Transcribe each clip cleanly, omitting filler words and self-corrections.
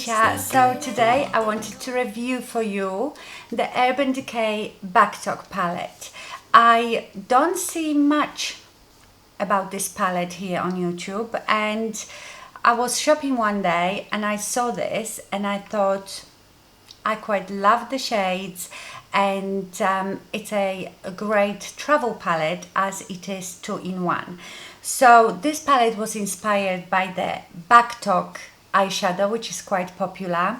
Alicia. So today I wanted to review for you the Urban Decay Backtalk palette. I don't see much about this palette here on YouTube, and I was shopping one day and I saw this and I thought I quite love the shades, and it's a great travel palette as it is 2-in-1. So this palette was inspired by the Backtalk eyeshadow, which is quite popular,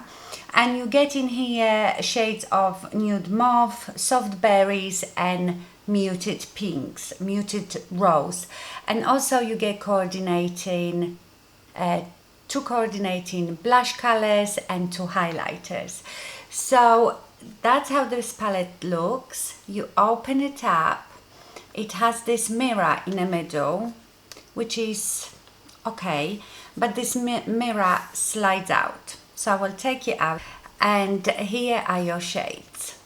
and you get in here shades of nude mauve, soft berries and muted pinks, muted rose, and also you get coordinating two coordinating blush colors and two highlighters. So that's how this palette looks. You open it up, it has this mirror in the middle, which is okay, but this mirror slides out, so I will take it out, and here are your shades.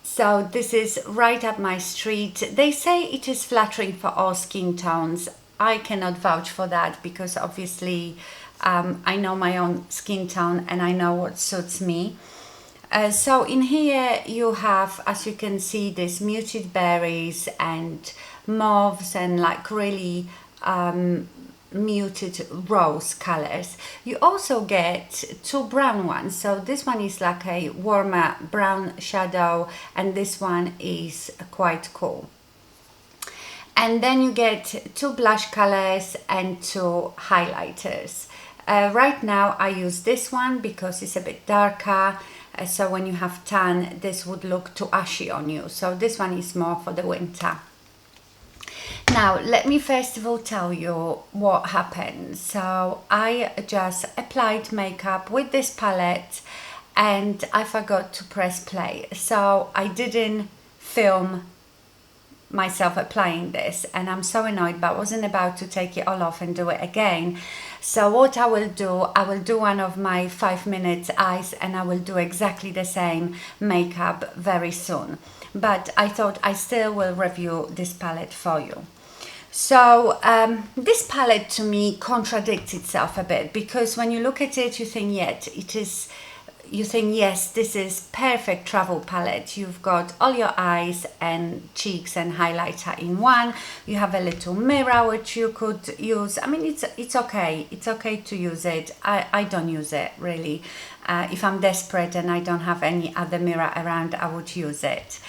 So this is right up my street. They say it is flattering for all skin tones. I cannot vouch for that because obviously I know my own skin tone and I know what suits me. So in here you have, as you can see, this muted berries and mauves and like really muted rose colors. You also get two brown ones. So this one is like a warmer brown shadow and this one is quite cool. And then you get two blush colors and two highlighters. Right now I use this one because it's a bit darker, so when you have tan this would look too ashy on you. So this one is more for the winter. Now let me first of all tell you what happened. So I just applied makeup with this palette and I forgot to press play. So I didn't film myself applying this and I'm so annoyed, but I wasn't about to take it all off and do it again. So what I will do one of my 5-minute eyes and I will do exactly the same makeup very soon. But I thought I still will review this palette for you. So this palette to me contradicts itself a bit, because when you look at it you think yes, this is perfect travel palette. You've got all your eyes and cheeks and highlighter in one. You have a little mirror which you could use. I mean, it's okay. It's okay to use it. I don't use it really. If I'm desperate and I don't have any other mirror around, I would use it.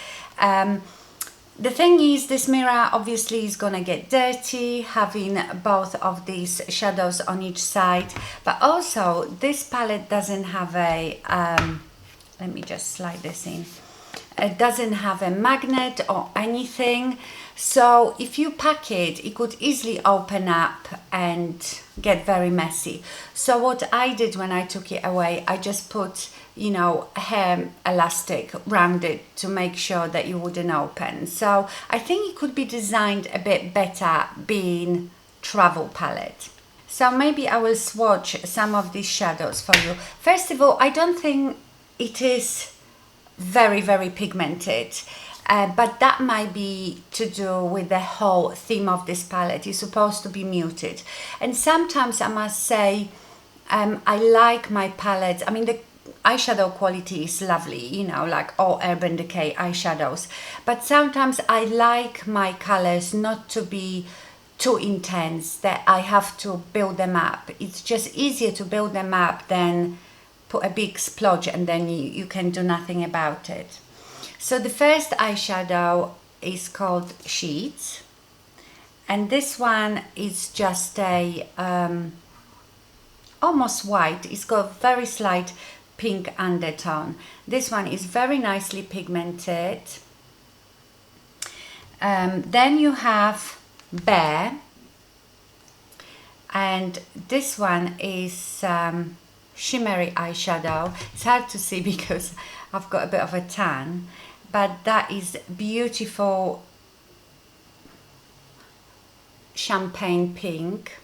The thing is, this mirror obviously is gonna get dirty having both of these shadows on each side, but also this palette doesn't have a, let me just slide this in, it doesn't have a magnet or anything, so if you pack it, it could easily open up and get very messy. So what I did when I took it away, I just put, you know, hair elastic around it to make sure that you wouldn't open. So I think it could be designed a bit better being travel palette. So maybe I will swatch some of these shadows for you. First of all, I don't think it is very pigmented, but that might be to do with the whole theme of this palette. It's supposed to be muted, and sometimes I must say I like my palettes. I mean, the eyeshadow quality is lovely, you know, like all Urban Decay eyeshadows, but sometimes I like my colors not to be too intense, that I have to build them up. It's just easier to build them up than put a big splodge and then you can do nothing about it. So the first eyeshadow is called Sheets, and this one is just a almost white. It's got very slight pink undertone. This one is very nicely pigmented. Then you have Bear, and this one is shimmery eyeshadow. It's hard to see because I've got a bit of a tan, but that is beautiful champagne pink.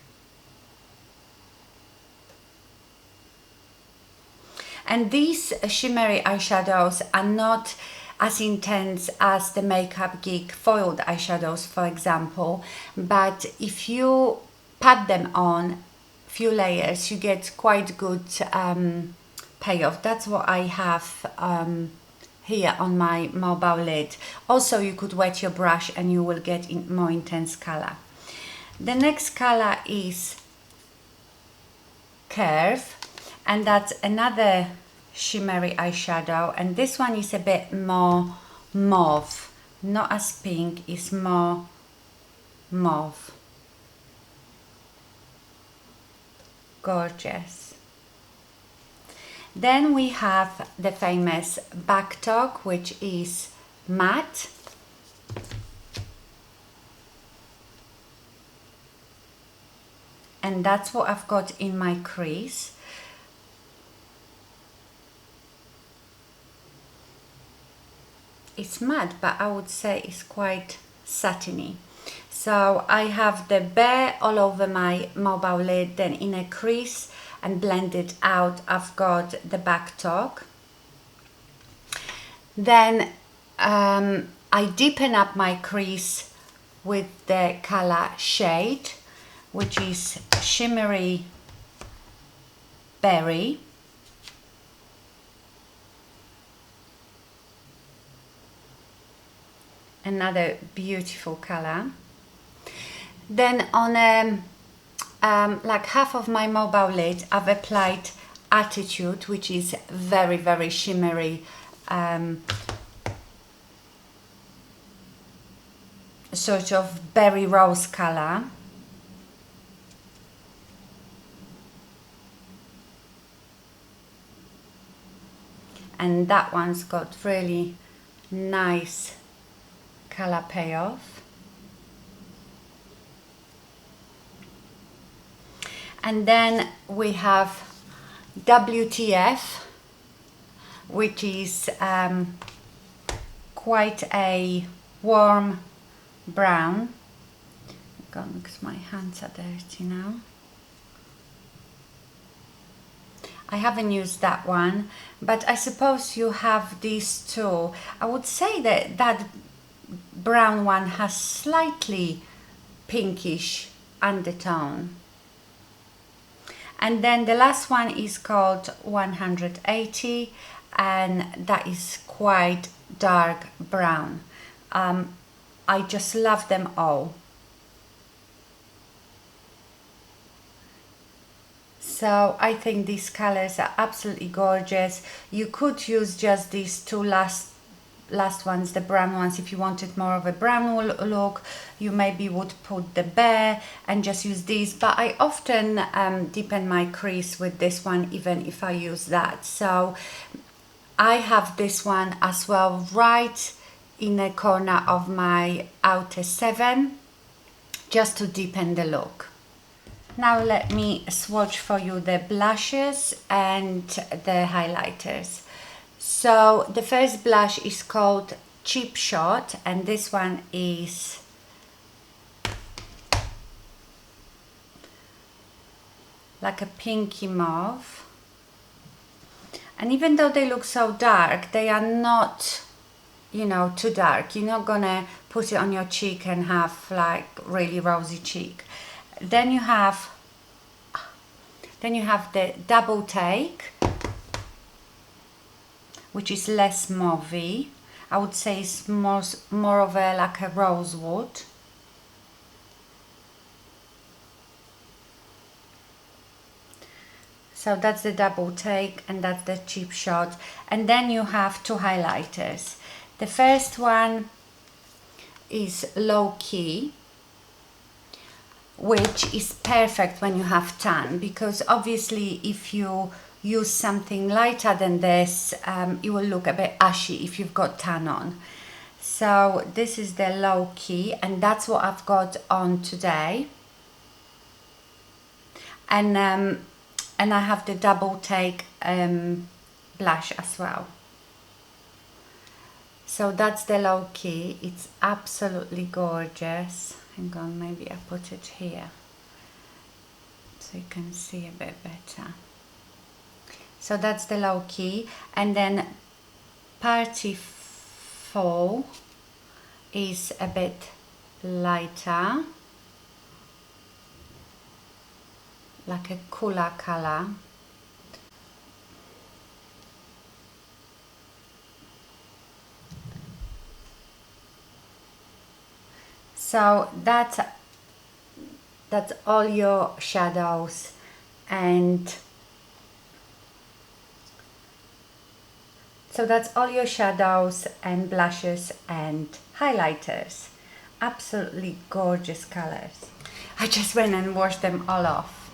And these shimmery eyeshadows are not as intense as the Makeup Geek foiled eyeshadows, for example, but if you pat them on few layers, you get quite good payoff. That's what I have here on my mobile lid. Also, you could wet your brush and you will get more intense color. The next color is Curve, and that's another shimmery eyeshadow, and this one is a bit more mauve, not as pink, it's more mauve. Gorgeous. Then we have the famous Backtalk, which is matte. And that's what I've got in my crease. It's matte, but I would say it's quite satiny. So I have the bare all over my mobile lid, then in a crease and blend it out, I've got the Backtalk. Then I deepen up my crease with the color Shade, which is Shimmery Berry. Another beautiful color. Then on like half of my mobile lid, I've applied Attitude, which is very, very shimmery, sort of berry rose color. And that one's got really nice color payoff. And then we have WTF, which is quite a warm brown. Because my hands are dirty now. I haven't used that one, but I suppose you have these two. I would say that that brown one has slightly pinkish undertone. And then the last one is called 180, and that is quite dark brown. I just love them all. So I think these colors are absolutely gorgeous. You could use just these two last ones, the brown ones, if you wanted more of a brown look. You maybe would put the bare and just use these, but I often deepen my crease with this one, even if I use that. So I have this one as well, right in the corner of my outer 7, just to deepen the look. Now let me swatch for you the blushes and the highlighters. So the first blush is called Cheap Shot, and this one is like a pinky mauve. And even though they look so dark, they are not, you know, too dark. You're not gonna put it on your cheek and have like really rosy cheek. Then you have the Double Take, which is less mauvey. I would say it's more of a like a rosewood. So that's the Double Take, and that's the Cheap Shot. And then you have two highlighters. The first one is Low Key, which is perfect when you have tan, because obviously if you use something lighter than this, it will look a bit ashy if you've got tan on. So this is the Low Key, and that's what I've got on today. And I have the Double Take blush as well. So that's the Low Key. It's absolutely gorgeous. Hang on, maybe I put it here so you can see a bit better. So that's the Low Key. And then Party Fall is a bit lighter, like a cooler color. So that's all your shadows and blushes and highlighters. Absolutely gorgeous colors. I just went and washed them all off.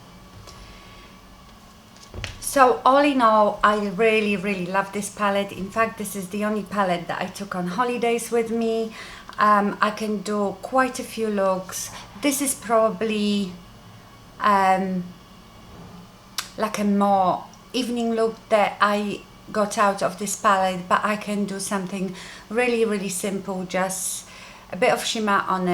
So all in all, I really love this palette. In fact, this is the only palette that I took on holidays with me. I can do quite a few looks. This is probably like a more evening look that I got out of this palette, but I can do something really simple, just a bit of shimmer on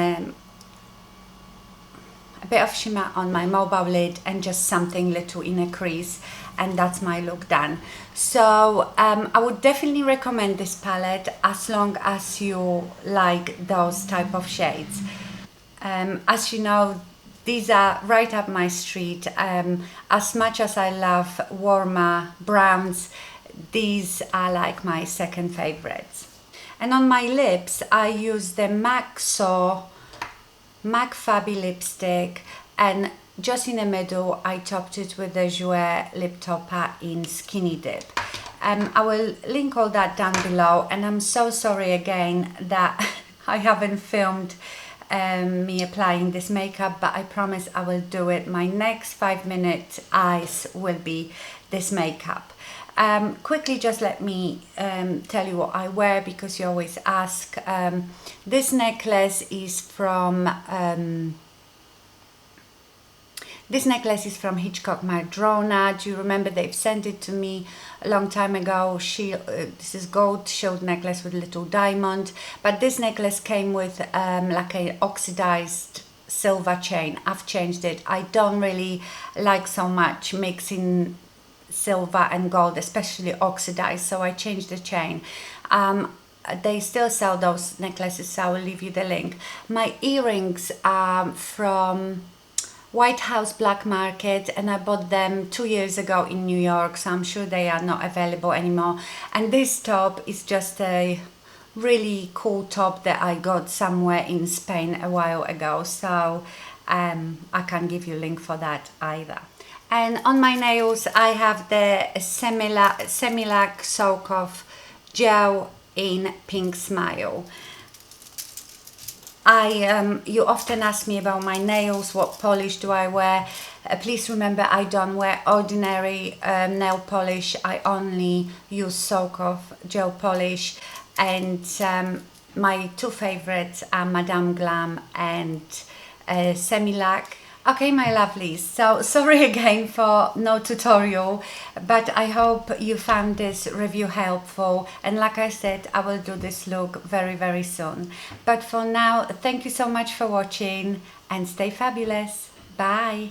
my mobile lid and just something little in a crease, and that's my look done. So I would definitely recommend this palette as long as you like those type of shades. As you know, these are right up my street. As much as I love warmer browns, these are like my second favorites. And on my lips, I use the markII Fabi lipstick, and just in the middle I topped it with the Jouer lip topper in Skinny Dip. I will link all that down below, and I'm so sorry again that I haven't filmed me applying this makeup, but I promise I will do it. My next 5-minute eyes will be this makeup. Quickly, just let me tell you what I wear, because you always ask. This necklace is from Hitchcock Madrona. Do you remember they've sent it to me a long time ago? This is gold shield necklace with a little diamond, but this necklace came with like an oxidized silver chain. I've changed it. I don't really like so much mixing silver and gold, especially oxidized, so I changed the chain. They still sell those necklaces, so I will leave you the link. My earrings are from White House Black Market, and I bought them 2 years ago in New York, so I'm sure they are not available anymore. And this top is just a really cool top that I got somewhere in Spain a while ago, so I can't give you a link for that either. And on my nails, I have the Semilac Soak Off Gel in Pink Smile. You often ask me about my nails, what polish do I wear? Please remember, I don't wear ordinary nail polish. I only use Soak Off gel polish, and my two favorites are Madame Glam and Semilac. Okay, my lovelies, so sorry again for no tutorial, but I hope you found this review helpful, and like I said, I will do this look very soon. But for now, thank you so much for watching, and stay fabulous. Bye.